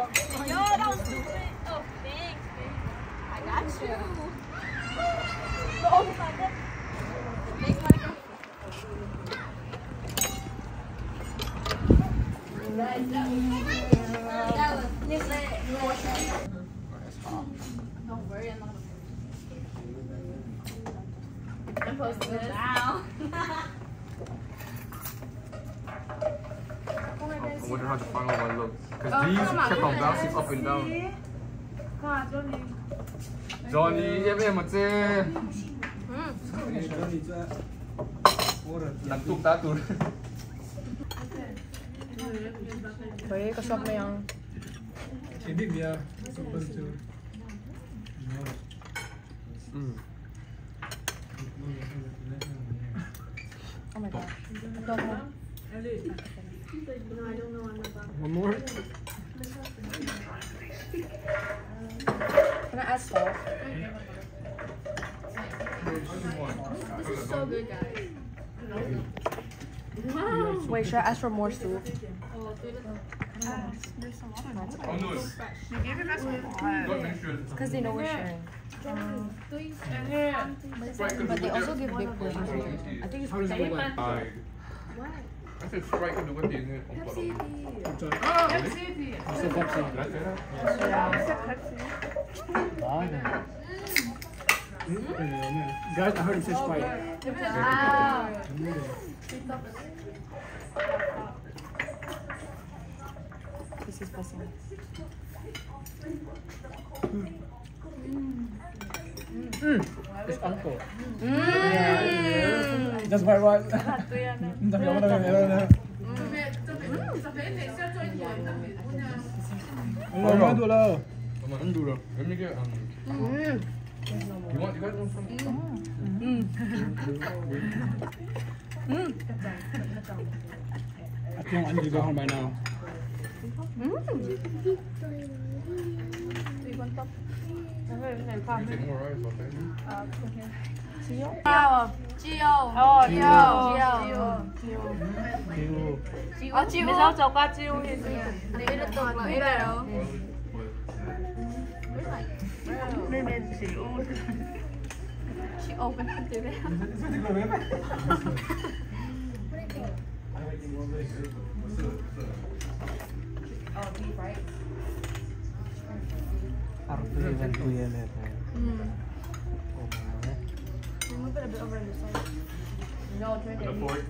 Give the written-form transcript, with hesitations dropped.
Yo, that was stupid. Oh, thanks, baby. I got you. Oh, my God. Thanks, Monica. Don't worry, I'm not gonna. I'm posting this now. I wonder how the final one looks. Because these kept on bouncing up and down. Johnny, em mà chê. Làm tụt ta tụt. Vậy có shop này không? Chỉ biết bia, super chưa. Oh my god. Don't know. No, I don't know. One more. Can I add salt? This is so good, guys. Wait, should I ask for more soup? Oh no. You gave him as Because they know we're sharing. But they also give big portions. I think it's How does it look like? What? I said strike the one thing. Pepsi. So Pepsi. Guys, I heard it says Sprite. This is spicy. It's uncle. That's my right. Không đủ đâu. Không đủ đâu. Em nghĩ cái you guys want some? I think I need to go home by now. Mizo Choka chiêu thì Đây là tụt lại đâu. nên xỉu. She opened it through there. Oh, beef, right? Move it a bit over on the side. No, turn it. The fork.